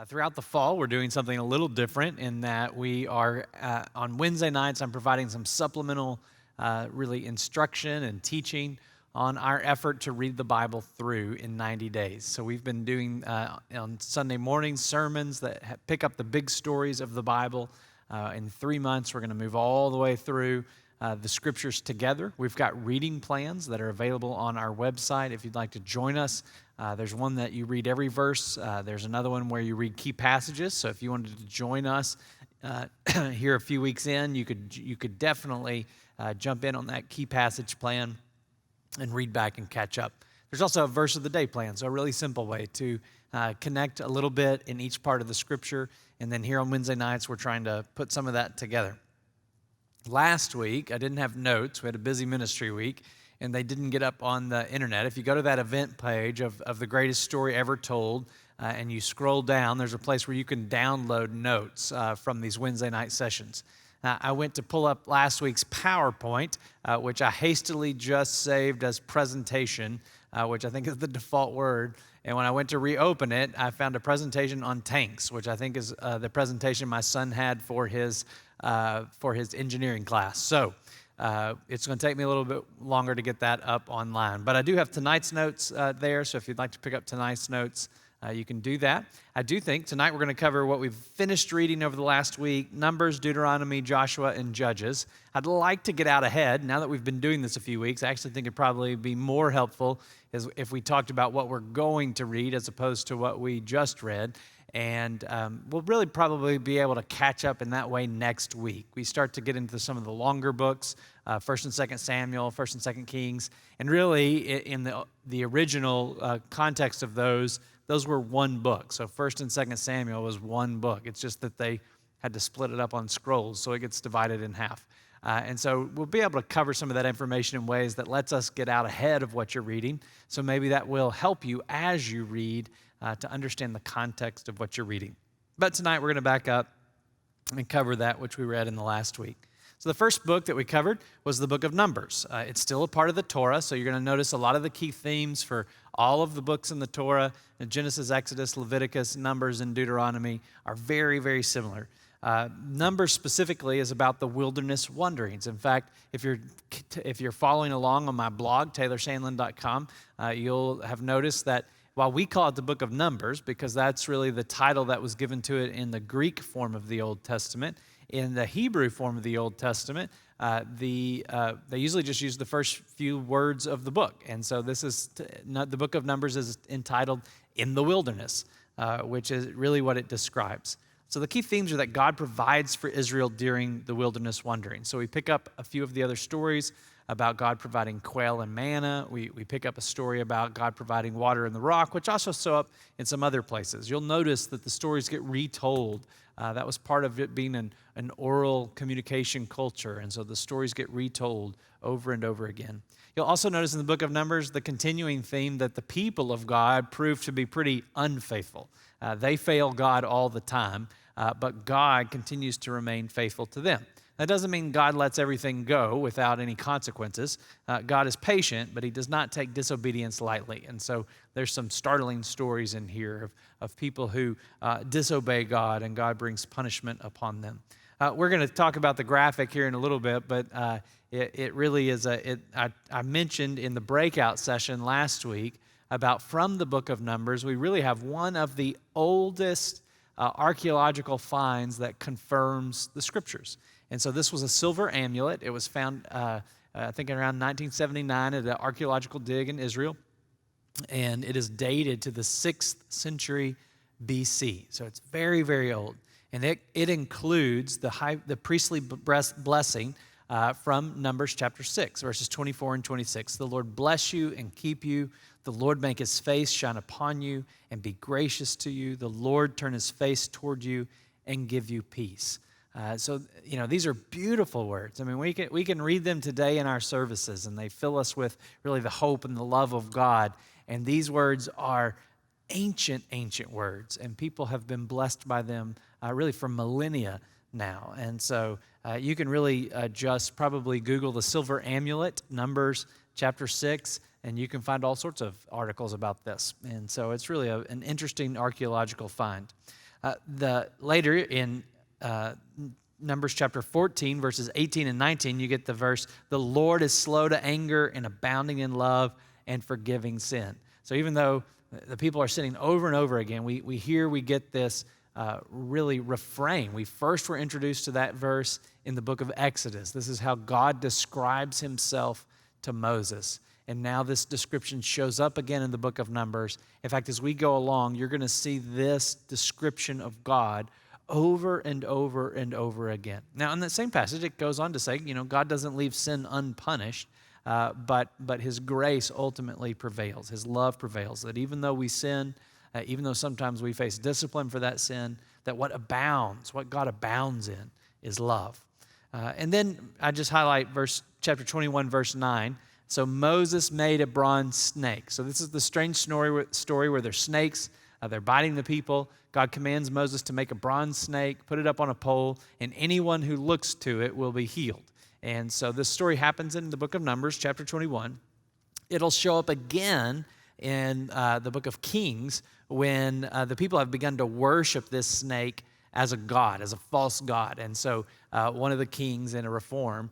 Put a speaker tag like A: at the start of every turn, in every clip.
A: Throughout the fall, we're doing something a little different in that we are, on Wednesday nights, I'm providing some supplemental, really instruction and teaching on our effort to read the Bible through in 90 days. So we've been doing, on Sunday mornings, sermons that pick up the big stories of the Bible. In 3 months, we're going to move all the way through the scriptures together. We've got reading plans that are available on our website if you'd like to join us. There's one that you read every verse. There's another one where you read key passages. So if you wanted to join us here a few weeks in, you could definitely jump in on that key passage plan and read back and catch up. There's also a verse of the day plan, so a really simple way to connect a little bit in each part of the scripture. And then here on Wednesday nights, we're trying to put some of that together. Last week, I didn't have notes. We had a busy ministry week, and they didn't get up on the internet. If you go to that event page of the greatest story ever told, and you scroll down, there's a place where you can download notes from these Wednesday night sessions. I went to pull up last week's PowerPoint, which I hastily just saved as presentation, which I think is the default word. And when I went to reopen it, I found a presentation on tanks, which I think is the presentation my son had for his engineering class. So it's going to take me a little bit longer to get that up online. But I do have tonight's notes there, so if you'd like to pick up tonight's notes, you can do that. I do think tonight we're going to cover what we've finished reading over the last week: Numbers, Deuteronomy, Joshua, and Judges. I'd like to get out ahead. Now that we've been doing this a few weeks, I actually think it'd probably be more helpful if we talked about what we're going to read as opposed to what we just read. And we'll really probably be able to catch up in that way next week. We start to get into some of the longer books, 1st and 2nd Samuel, 1st and 2nd Kings. And really, in the original context of those were one book. So 1st and 2nd Samuel was one book. It's just that they had to split it up on scrolls, so it gets divided in half. And so we'll be able to cover some of that information in ways that lets us get out ahead of what you're reading. So maybe that will help you as you read to understand the context of what you're reading. But tonight we're going to back up and cover that which we read in the last week. So the first book that we covered was the Book of Numbers. It's still a part of the Torah, so you're going to notice a lot of the key themes for all of the books in the Torah, Genesis, Exodus, Leviticus, Numbers, and Deuteronomy, are very, very similar. Numbers specifically is about the wilderness wanderings. In fact, if you're following along on my blog, taylorsandlin.com, you'll have noticed that while we call it the Book of Numbers, because that's really the title that was given to it in the Greek form of the Old Testament, in the Hebrew form of the Old Testament, they usually just use the first few words of the book. And so the Book of Numbers is entitled In the Wilderness, which is really what it describes. So the key themes are that God provides for Israel during the wilderness wandering. So we pick up a few of the other stories about God providing quail and manna. We pick up a story about God providing water in the rock, which also show up in some other places. You'll notice that the stories get retold. That was part of it being an oral communication culture, and so the stories get retold over and over again. You'll also notice in the Book of Numbers the continuing theme that the people of God prove to be pretty unfaithful. They fail God all the time, but God continues to remain faithful to them. That doesn't mean God lets everything go without any consequences. God is patient, but he does not take disobedience lightly. And so there's some startling stories in here of people who disobey God, and God brings punishment upon them. We're going to talk about the graphic here in a little bit, but it really is I mentioned in the breakout session last week about from the Book of Numbers, we really have one of the oldest archaeological finds that confirms the scriptures. And so this was a silver amulet. It was found, I think, around 1979 at an archaeological dig in Israel. And it is dated to the 6th century BC. So it's very, very old. And it includes the priestly blessing from Numbers chapter 6, verses 24 and 26. The Lord bless you and keep you. The Lord make his face shine upon you and be gracious to you. The Lord turn his face toward you and give you peace. So, these are beautiful words. I mean, we can read them today in our services, and they fill us with really the hope and the love of God. And these words are ancient words, and people have been blessed by them really for millennia now. And so you can really just probably Google the silver amulet, Numbers chapter 6, and you can find all sorts of articles about this. And so it's really an interesting archaeological find. Later in Numbers chapter 14, verses 18 and 19, you get the verse, the Lord is slow to anger and abounding in love and forgiving sin. So even though the people are sinning over and over again, we get this really refrain. We first were introduced to that verse in the book of Exodus. This is how God describes himself to Moses. And now this description shows up again in the book of Numbers. In fact, as we go along, you're going to see this description of God over and over and over again. Now, in that same passage, it goes on to say, God doesn't leave sin unpunished, but his grace ultimately prevails. His love prevails, that even though we sin, even though sometimes we face discipline for that sin, that what God abounds in is love. And then I just highlight chapter 21, verse 9. So Moses made a bronze snake. So this is the strange story where there's snakes, they're biting the people. God commands Moses to make a bronze snake, put it up on a pole, and anyone who looks to it will be healed. And so this story happens in the book of Numbers, chapter 21. It'll show up again in the book of Kings when the people have begun to worship this snake as a god, as a false god. And so one of the kings in a reform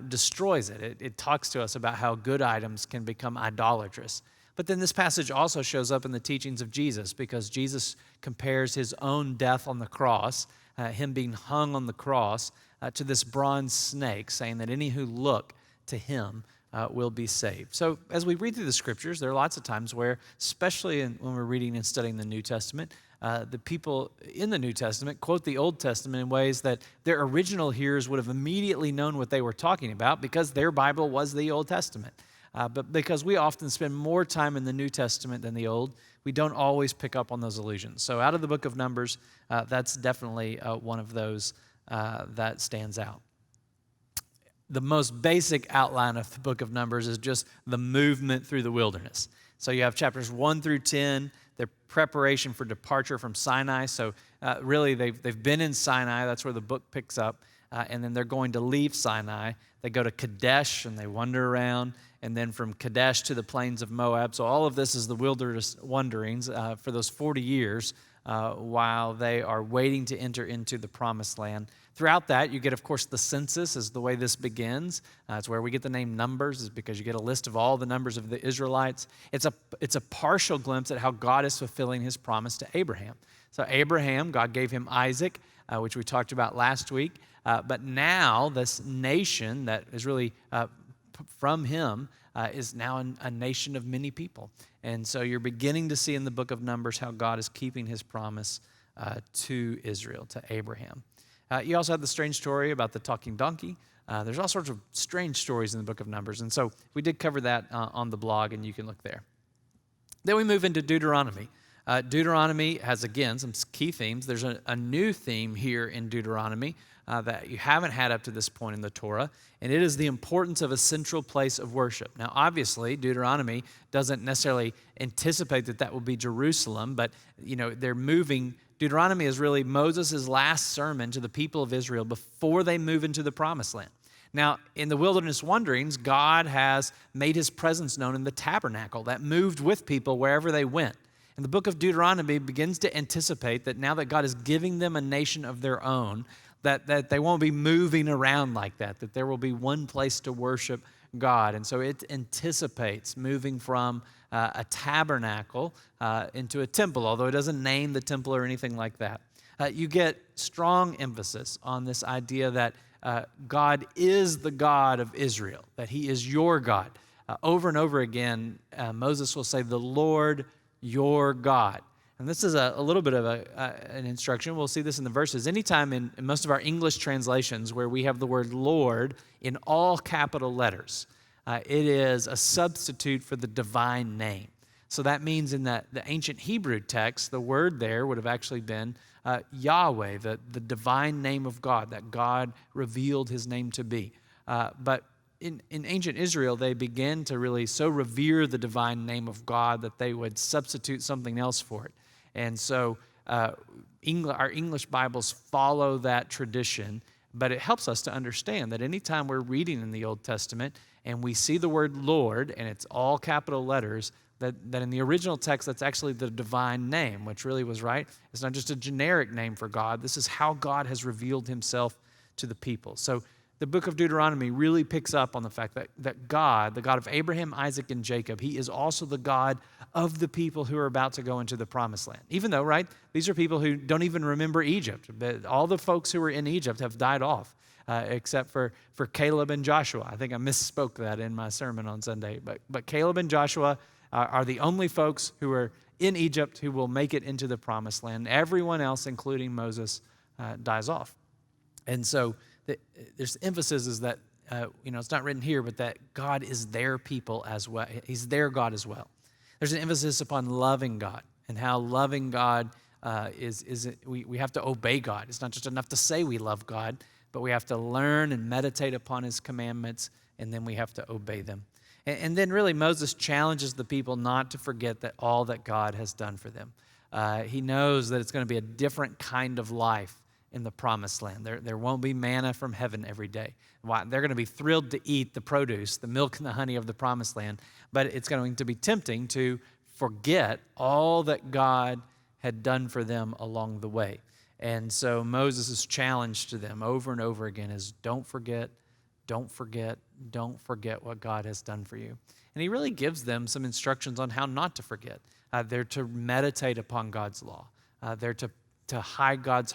A: destroys it. It talks to us about how good items can become idolatrous. But then this passage also shows up in the teachings of Jesus, because Jesus compares his own death on the cross, him being hung on the cross, to this bronze snake, saying that any who look to him will be saved. So as we read through the scriptures, there are lots of times where, especially when we're reading and studying the New Testament, the people in the New Testament quote the Old Testament in ways that their original hearers would have immediately known what they were talking about, because their Bible was the Old Testament. But because we often spend more time in the New Testament than the Old, we don't always pick up on those allusions. So out of the book of Numbers, that's definitely one of those that stands out. The most basic outline of the book of Numbers is just the movement through the wilderness. So you have chapters 1 through 10, their preparation for departure from Sinai. So really they've been in Sinai, that's where the book picks up, and then they're going to leave Sinai. They go to Kadesh and they wander around, and then from Kadesh to the plains of Moab. So all of this is the wilderness wanderings for those 40 years while they are waiting to enter into the promised land. Throughout that, you get, of course, the census is the way this begins. It's where we get the name Numbers, is because you get a list of all the numbers of the Israelites. It's a partial glimpse at how God is fulfilling his promise to Abraham. So Abraham, God gave him Isaac, which we talked about last week. But now this nation that is really from him is now a nation of many people. And so you're beginning to see in the book of Numbers how God is keeping his promise to Israel, to Abraham. You also have the strange story about the talking donkey. There's all sorts of strange stories in the book of Numbers. And so we did cover that on the blog, and you can look there. Then we move into Deuteronomy. Deuteronomy has, again, some key themes. There's a new theme here in Deuteronomy that you haven't had up to this point in the Torah, and it is the importance of a central place of worship. Now, obviously, Deuteronomy doesn't necessarily anticipate that will be Jerusalem, but, they're moving. Deuteronomy is really Moses' last sermon to the people of Israel before they move into the promised land. Now, in the wilderness wanderings, God has made his presence known in the tabernacle that moved with people wherever they went. And the book of Deuteronomy begins to anticipate that now that God is giving them a nation of their own, that they won't be moving around like that there will be one place to worship God. And so it anticipates moving from a tabernacle into a temple, although it doesn't name the temple or anything like that. You get strong emphasis on this idea that God is the God of Israel, that he is your God. Over and over again, Moses will say, the Lord, your God. And this is a little bit of an instruction. We'll see this in the verses. Anytime in most of our English translations where we have the word Lord in all capital letters, it is a substitute for the divine name. So that means in the ancient Hebrew text, the word there would have actually been Yahweh, the divine name of God, that God revealed his name to be. But in ancient Israel, they began to really so revere the divine name of God that they would substitute something else for it. And so our English Bibles follow that tradition, but it helps us to understand that anytime we're reading in the Old Testament and we see the word Lord, and it's all capital letters, that in the original text, that's actually the divine name, which really was right. It's not just a generic name for God. This is how God has revealed himself to the people. So the book of Deuteronomy really picks up on the fact that God, the God of Abraham, Isaac, and Jacob, he is also the God of the people who are about to go into the promised land. Even though, right, these are people who don't even remember Egypt. All the folks who were in Egypt have died off, except for Caleb and Joshua. I think I misspoke that in my sermon on Sunday. But Caleb and Joshua are the only folks who are in Egypt who will make it into the promised land. Everyone else, including Moses, dies off. And so there's emphasis is that, it's not written here, but that God is their people as well. He's their God as well. There's an emphasis upon loving God and how loving God we have to obey God. It's not just enough to say we love God, but we have to learn and meditate upon his commandments, and then we have to obey them. And then really Moses challenges the people not to forget that all that God has done for them. He knows that it's going to be a different kind of life in the promised land. There won't be manna from heaven every day. They're going to be thrilled to eat the produce, the milk and the honey of the promised land, but it's going to be tempting to forget all that God had done for them along the way. And so Moses' challenge to them over and over again is don't forget what God has done for you. And he really gives them some instructions on how not to forget. They're to meditate upon God's law. They're to hide God's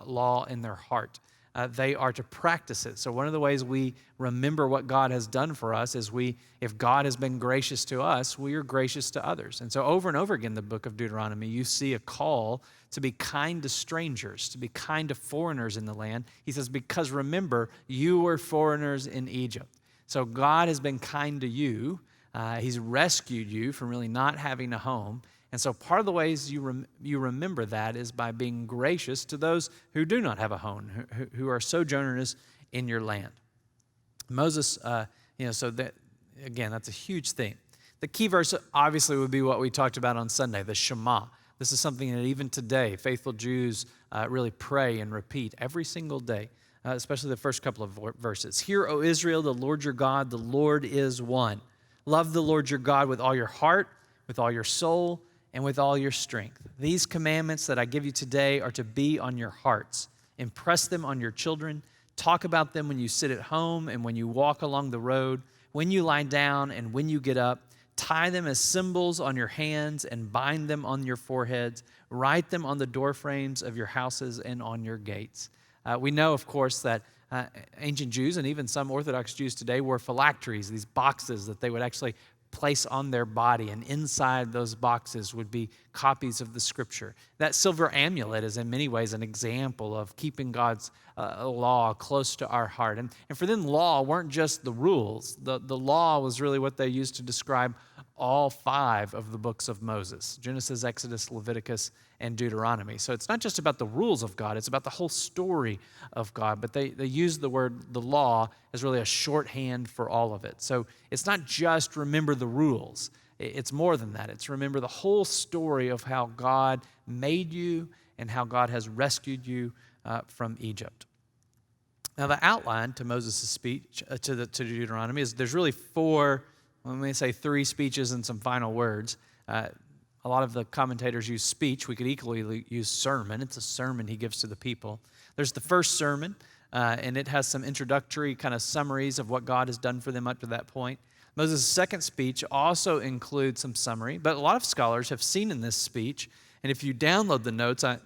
A: law in their heart. They are to practice it. So one of the ways we remember what God has done for us is if God has been gracious to us, we are gracious to others. And so over and over again in the book of Deuteronomy, you see a call to be kind to strangers, to be kind to foreigners in the land. He says, because remember, you were foreigners in Egypt. So God has been kind to you. He's rescued you from really not having a home. And so part of the ways you remember that is by being gracious to those who do not have a home, who are sojourners in your land. Moses, so that, again, that's a huge theme. The key verse obviously would be what we talked about on Sunday, the Shema. This is something that even today, faithful Jews really pray and repeat every single day, especially the first couple of verses. Hear, O Israel, the Lord your God, the Lord is one. Love the Lord your God with all your heart, with all your soul, and with all your strength. These commandments that I give you today are to be on your hearts. Impress them on your children. Talk about them when you sit at home and when you walk along the road, when you lie down and when you get up. Tie them as symbols on your hands and bind them on your foreheads. Write them on the doorframes of your houses and on your gates. We know, of course, that ancient Jews and even some Orthodox Jews today wore phylacteries, these boxes that they would actually place on their body, and inside those boxes would be copies of the Scripture. That silver amulet is in many ways an example of keeping God's law close to our heart. And for them, law weren't just the rules. The law was really what they used to describe all 5 of the books of Moses: Genesis, Exodus, Leviticus, and Deuteronomy. So it's not just about the rules of God, it's about the whole story of God. But they use the word, the law, as really a shorthand for all of it. So it's not just remember the rules. It's more than that. It's remember the whole story of how God made you and how God has rescued you from Egypt. Now, the outline to Moses' speech, to Deuteronomy, is there's really 3 speeches and some final words. A lot of the commentators use speech. We could equally use sermon. It's a sermon he gives to the people. There's the first sermon, and it has some introductory kind of summaries of what God has done for them up to that point. Moses' second speech also includes some summary, but a lot of scholars have seen in this speech, and if you download the notes, I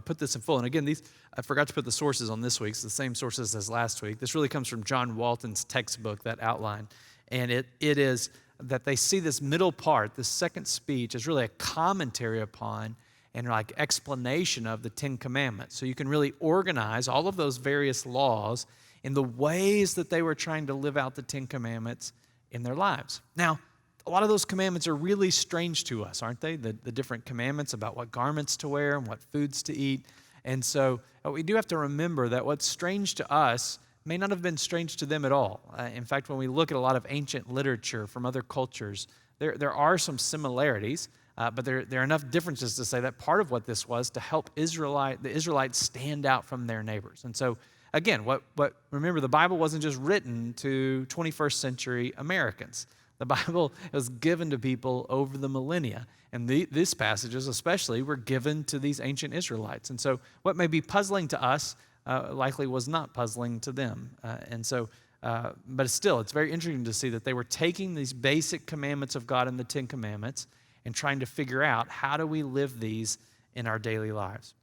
A: put this in full. And again, I forgot to put the sources on this week. It's the same sources as last week. This really comes from John Walton's textbook, that outline. And it is that they see this middle part, this second speech, as really a commentary upon and like explanation of the 10 Commandments. So you can really organize all of those various laws in the ways that they were trying to live out the 10 Commandments in their lives. Now, a lot of those commandments are really strange to us, aren't they? The different commandments about what garments to wear and what foods to eat. And so we do have to remember that what's strange to us may not have been strange to them at all. In fact, when we look at a lot of ancient literature from other cultures, there are some similarities, but there are enough differences to say that part of what this was to help the Israelites stand out from their neighbors. And so, again, remember, the Bible wasn't just written to 21st century Americans. The Bible was given to people over the millennia. And these passages especially were given to these ancient Israelites. And so what may be puzzling to us likely was not puzzling to them. But still, it's very interesting to see that they were taking these basic commandments of God in the Ten Commandments and trying to figure out how do we live these in our daily lives.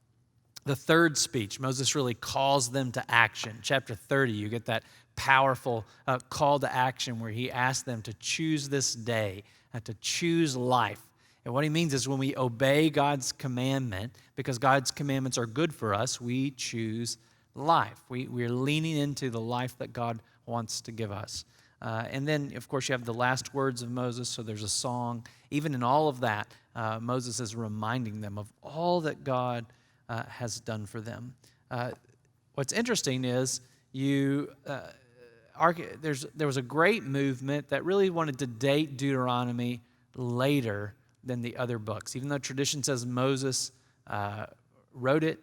A: The third speech, Moses really calls them to action. Chapter 30, you get that powerful call to action where he asks them to choose this day, to choose life. And what he means is when we obey God's commandment, because God's commandments are good for us, we choose life. We're leaning into the life that God wants to give us. And then, of course, you have the last words of Moses, so there's a song. Even in all of that, Moses is reminding them of all that God has done for them. What's interesting is there was a great movement that really wanted to date Deuteronomy later than the other books. Even though tradition says Moses wrote it,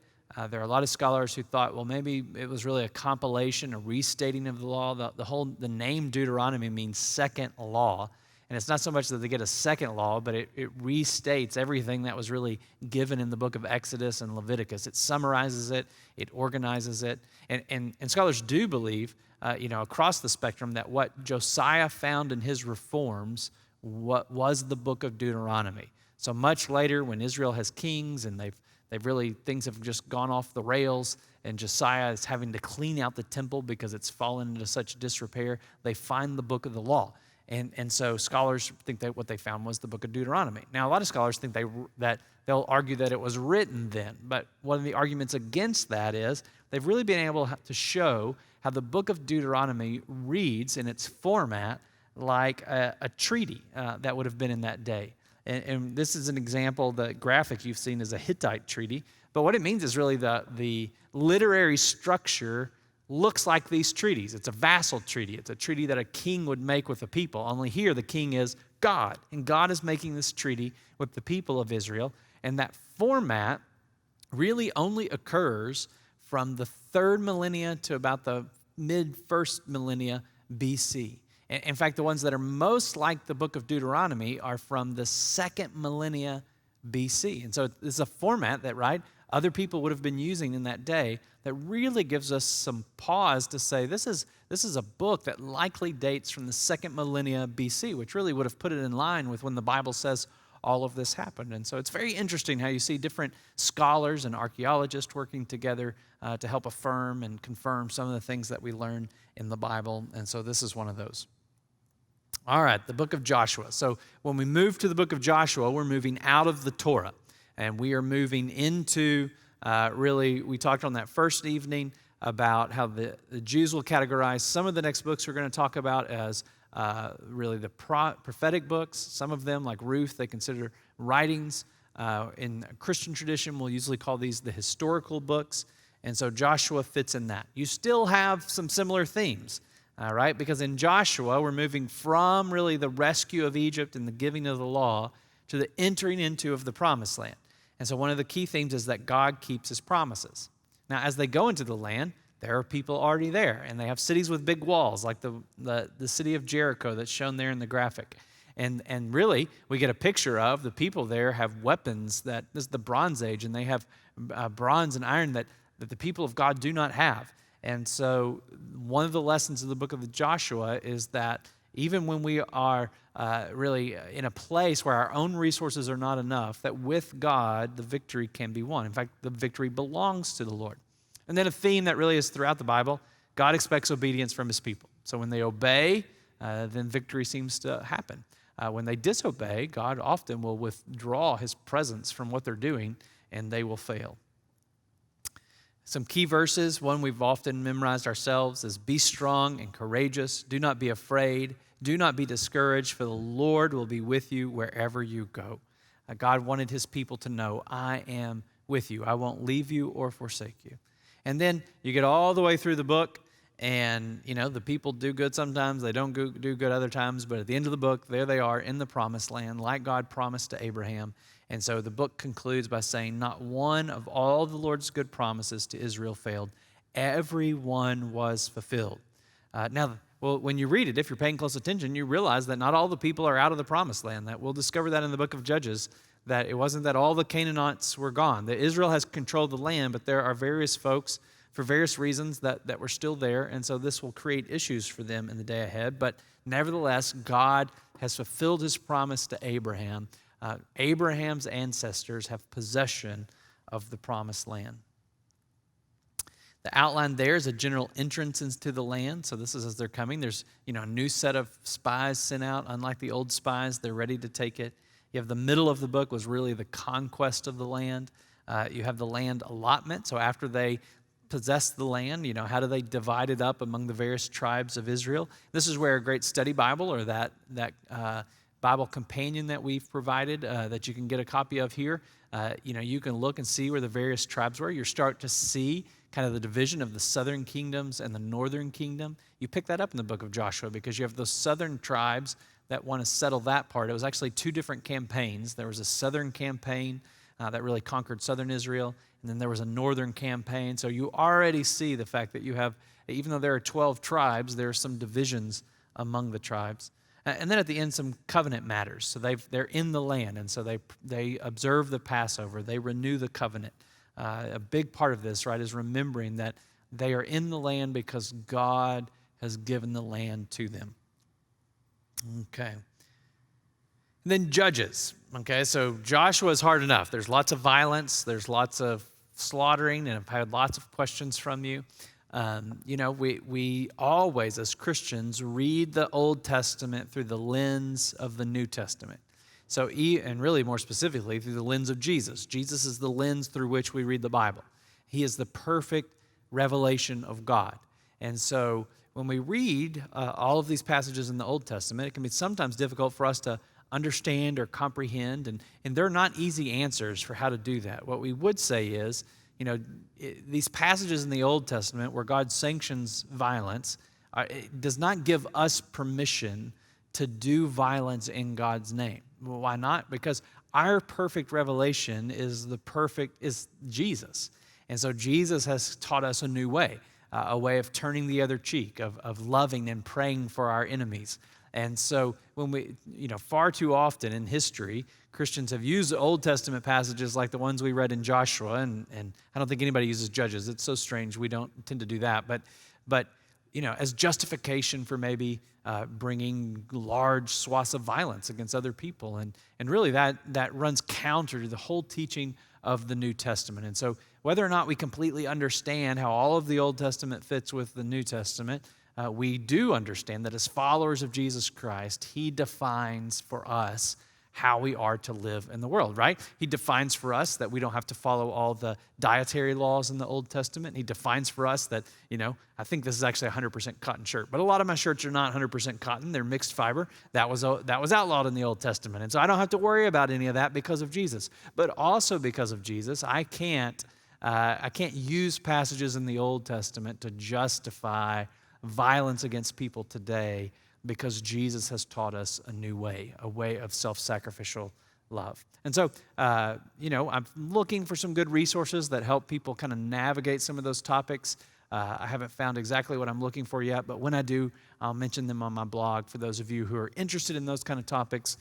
A: there are a lot of scholars who thought, well, maybe it was really a compilation, a restating of the law. The name Deuteronomy means second law. And it's not so much that they get a second law, but it restates everything that was really given in the book of Exodus and Leviticus. It summarizes it, it organizes it. And scholars do believe, across the spectrum, that what Josiah found in his reforms what was the book of Deuteronomy. So much later, when Israel has kings and things have just gone off the rails, and Josiah is having to clean out the temple because it's fallen into such disrepair, they find the book of the law. And so scholars think that what they found was the book of Deuteronomy. Now, a lot of scholars think that they'll argue that it was written then, but one of the arguments against that is they've really been able to show how the book of Deuteronomy reads in its format like a treaty that would have been in that day. And this is an example, the graphic you've seen is a Hittite treaty, but what it means is really the literary structure looks like these treaties. It's a vassal treaty. It's a treaty that a king would make with the people. Only here the king is God, and God is making this treaty with the people of Israel. And that format really only occurs from the third millennia to about the mid-first millennia BC. In fact, the ones that are most like the book of Deuteronomy are from the second millennia BC. And so it's a format that, other people would have been using in that day that really gives us some pause to say this is a book that likely dates from the second millennia BC, which really would have put it in line with when the Bible says all of this happened. And so it's very interesting how you see different scholars and archaeologists working together to help affirm and confirm some of the things that we learn in the Bible. And so this is one of those. All right, the book of Joshua. So when we move to the book of Joshua, we're moving out of the Torah. And we are moving into, we talked on that first evening about how the Jews will categorize some of the next books we're going to talk about as really the prophetic books. Some of them, like Ruth, they consider writings. In Christian tradition, we'll usually call these the historical books. And so Joshua fits in that. You still have some similar themes, right? Because in Joshua, we're moving from really the rescue of Egypt and the giving of the law to the entering into of the promised land. And so one of the key themes is that God keeps his promises. Now, as they go into the land, there are people already there, and they have cities with big walls, like the city of Jericho that's shown there in the graphic. And really, we get a picture of the people there have weapons this is the Bronze Age, and they have bronze and iron that the people of God do not have. And so one of the lessons of the book of Joshua is that even when we are really in a place where our own resources are not enough, that with God, the victory can be won. In fact, the victory belongs to the Lord. And then a theme that really is throughout the Bible, God expects obedience from his people. So when they obey, then victory seems to happen. When they disobey, God often will withdraw his presence from what they're doing, and they will fail. Some key verses, one we've often memorized ourselves is, be strong and courageous. Do not be afraid. Do not be discouraged, for the Lord will be with you wherever you go. God wanted his people to know, I am with you. I won't leave you or forsake you. And then you get all the way through the book, and the people do good sometimes. They don't do good other times. But at the end of the book, there they are in the promised land, like God promised to Abraham. And so the book concludes by saying, not one of all the Lord's good promises to Israel failed. Every one was fulfilled. Now, Well, when you read it, if you're paying close attention, you realize that not all the people are out of the promised land. That we'll discover that in the book of Judges, that it wasn't that all the Canaanites were gone. That Israel has controlled the land, but there are various folks for various reasons that were still there, and so this will create issues for them in the day ahead. But nevertheless, God has fulfilled his promise to Abraham. Abraham's ancestors have possession of the promised land. The outline there is a general entrance into the land. So this is as they're coming. There's a new set of spies sent out. Unlike the old spies, they're ready to take it. You have the middle of the book was really the conquest of the land. You have the land allotment. So after they possess the land, how do they divide it up among the various tribes of Israel? This is where a great study Bible or that Bible companion that we've provided that you can get a copy of here, you can look and see where the various tribes were. You start to see kind of the division of the southern kingdoms and the northern kingdom. You pick that up in the book of Joshua because you have those southern tribes that want to settle that part. It was actually two different campaigns. There was a southern campaign that really conquered southern Israel, and then there was a northern campaign. So you already see the fact that you have, even though there are 12 tribes, there are some divisions among the tribes. And then at the end, some covenant matters. So they're in the land, and so they observe the Passover. They renew the covenant. A big part of this, right, is remembering that they are in the land because God has given the land to them. Okay. And then Judges. Okay, so Joshua is hard enough. There's lots of violence. There's lots of slaughtering, and I've had lots of questions from you. We always, as Christians, read the Old Testament through the lens of the New Testament. So, and really more specifically, through the lens of Jesus. Jesus is the lens through which we read the Bible. He is the perfect revelation of God. And so when we read all of these passages in the Old Testament, it can be sometimes difficult for us to understand or comprehend, and they're not easy answers for how to do that. What we would say is, these passages in the Old Testament where God sanctions violence, it does not give us permission to do violence in God's name. Well, why not? Because our perfect revelation is Jesus. And so Jesus has taught us a new way, a way of turning the other cheek, of loving and praying for our enemies. And so when we, far too often in history, Christians have used Old Testament passages like the ones we read in Joshua, and I don't think anybody uses Judges. It's so strange. We don't tend to do that. But as justification for maybe bringing large swaths of violence against other people. And really that runs counter to the whole teaching of the New Testament. And so whether or not we completely understand how all of the Old Testament fits with the New Testament, we do understand that as followers of Jesus Christ, he defines for us how we are to live in the world, right? He defines for us that we don't have to follow all the dietary laws in the Old Testament. He defines for us that, I think this is actually a 100% cotton shirt, but a lot of my shirts are not 100% cotton. They're mixed fiber. That was outlawed in the Old Testament. And so I don't have to worry about any of that because of Jesus. But also because of Jesus, I can't use passages in the Old Testament to justify violence against people today, because Jesus has taught us a new way, a way of self-sacrificial love. And so, I'm looking for some good resources that help people kind of navigate some of those topics. I haven't found exactly what I'm looking for yet, but when I do, I'll mention them on my blog for those of you who are interested in those kind of topics,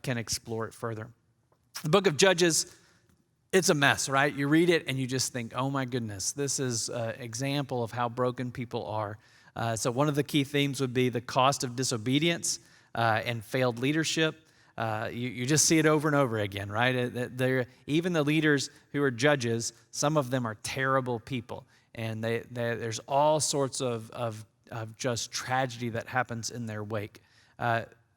A: can explore it further. The book of Judges, it's a mess, right? You read it and you just think, oh my goodness, this is an example of how broken people are. So one of the key themes would be the cost of disobedience and failed leadership. You just see it over and over again, right? Even the leaders who are judges, some of them are terrible people. And there's all sorts of just tragedy that happens in their wake.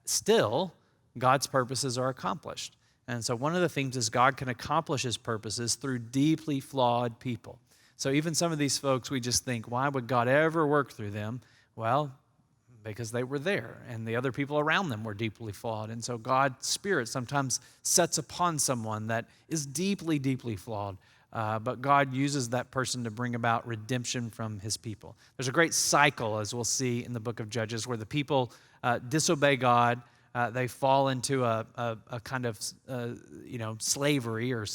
A: Still, God's purposes are accomplished. And so one of the things is God can accomplish his purposes through deeply flawed people. So even some of these folks, we just think, why would God ever work through them? Well, because they were there, and the other people around them were deeply flawed. And so God's Spirit sometimes sets upon someone that is deeply, deeply flawed. But God uses that person to bring about redemption from his people. There's a great cycle, as we'll see in the book of Judges, where the people disobey God. They fall into a kind of, slavery or,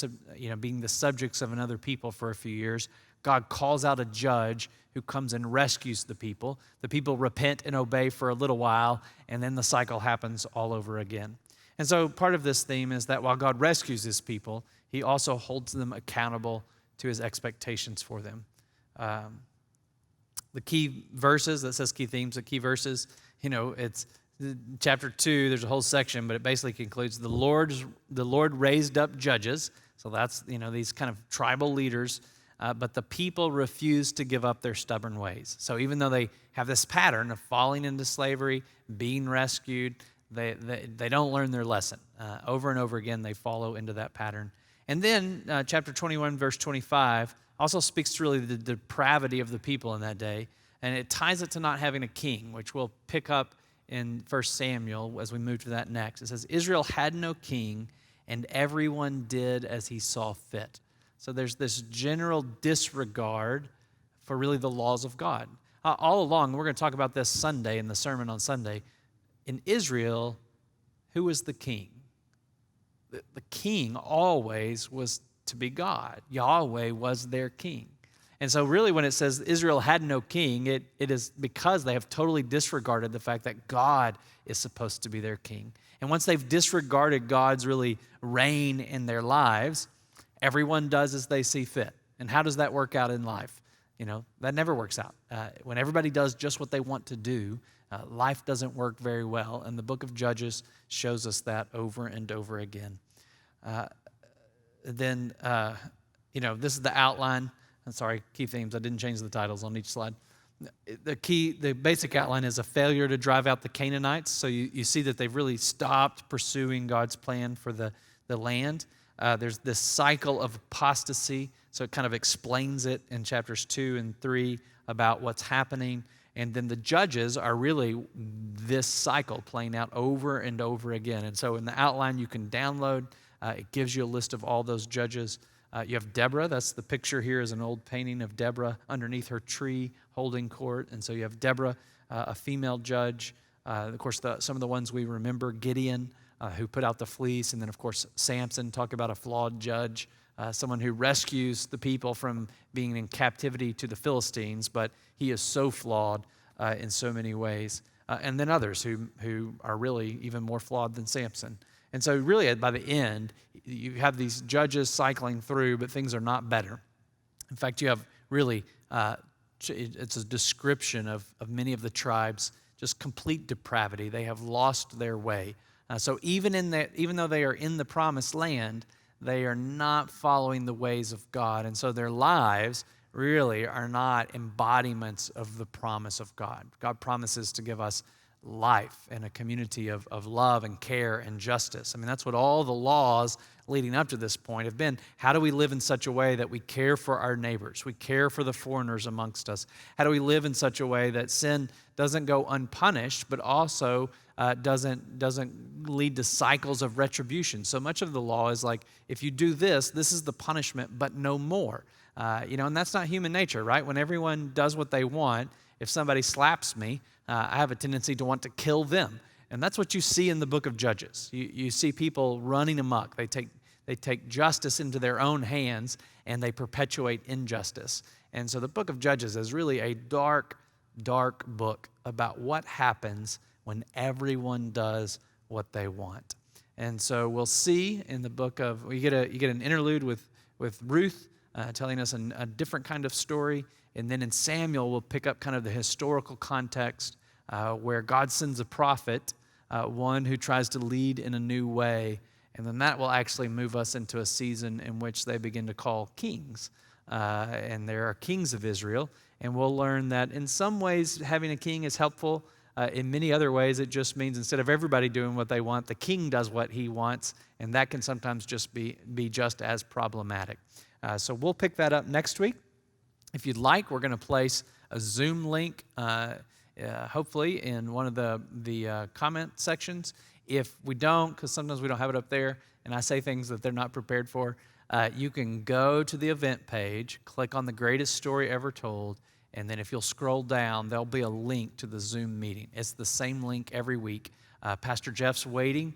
A: being the subjects of another people for a few years. God calls out a judge who comes and rescues the people. The people repent and obey for a little while, and then the cycle happens all over again. And so part of this theme is that while God rescues his people, he also holds them accountable to his expectations for them. The key verses, that says key themes, the key verses, it's chapter 2, there's a whole section, but it basically concludes, the Lord raised up judges. So that's, these kind of tribal leaders, but the people refused to give up their stubborn ways. So even though they have this pattern of falling into slavery, being rescued, they don't learn their lesson. Over and over again, they follow into that pattern. And then chapter 21, verse 25, also speaks to really the depravity of the people in that day, and it ties it to not having a king, which we'll pick up in 1 Samuel as we move to that next. It says, Israel had no king, and everyone did as he saw fit. So there's this general disregard for really the laws of God. All along, we're going to talk about this Sunday in the sermon on Sunday. In Israel, who was the king? The king always was to be God. Yahweh was their king. And so really when it says Israel had no king, it is because they have totally disregarded the fact that God is supposed to be their king. And once they've disregarded God's really reign in their lives, everyone does as they see fit. And how does that work out in life? That never works out. When everybody does just what they want to do, life doesn't work very well. And the book of Judges shows us that over and over again. This is the outline. I'm sorry, key themes. I didn't change the titles on each slide. The basic outline is a failure to drive out the Canaanites. So you see that they've really stopped pursuing God's plan for the land. There's this cycle of apostasy. So it kind of explains it in chapters 2 and 3 about what's happening. And then the judges are really this cycle playing out over and over again. And so in the outline you can download. It gives you a list of all those judges. You have Deborah. That's the picture here is an old painting of Deborah underneath her tree holding court. And so you have Deborah, a female judge. Of course, some of the ones we remember, Gideon, who put out the fleece. And then, of course, Samson, talk about a flawed judge, someone who rescues the people from being in captivity to the Philistines. But he is so flawed in so many ways. And then others who are really even more flawed than Samson. And so really by the end, you have these judges cycling through, but things are not better. In fact, you have really, it's a description of many of the tribes, just complete depravity. They have lost their way. So even though they are in the promised land, they are not following the ways of God. And so their lives really are not embodiments of the promise of God. God promises to give us life and a community of love and care and justice. I mean, that's what all the laws leading up to this point have been. How do we live in such a way that we care for our neighbors? We care for the foreigners amongst us. How do we live in such a way that sin doesn't go unpunished, but also doesn't lead to cycles of retribution? So much of the law is like, if you do this, this is the punishment, but no more. And that's not human nature, right? When everyone does what they want, if somebody slaps me, I have a tendency to want to kill them. And that's what you see in the book of Judges. You see people running amok. They take justice into their own hands, and they perpetuate injustice. And so the book of Judges is really a dark, dark book about what happens when everyone does what they want. And so we'll see in the book of, you get an interlude with Ruth telling us a different kind of story. And then in Samuel, we'll pick up kind of the historical context where God sends a prophet, one who tries to lead in a new way. And then that will actually move us into a season in which they begin to call kings. And there are kings of Israel. And we'll learn that in some ways having a king is helpful. In many other ways, it just means instead of everybody doing what they want, the king does what he wants. And that can sometimes just be just as problematic. So we'll pick that up next week. If you'd like, we're going to place a Zoom link, hopefully, in one of the comment sections. If we don't, because sometimes we don't have it up there, and I say things that they're not prepared for, you can go to the event page, click on the greatest story ever told, and then if you'll scroll down, there'll be a link to the Zoom meeting. It's the same link every week. Pastor Jeff's waiting.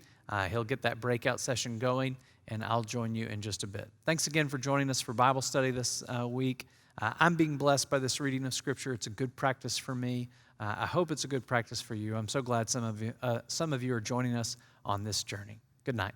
A: He'll get that breakout session going, and I'll join you in just a bit. Thanks again for joining us for Bible study this week. I'm being blessed by this reading of Scripture. It's a good practice for me. I hope it's a good practice for you. I'm so glad some of you are joining us on this journey. Good night.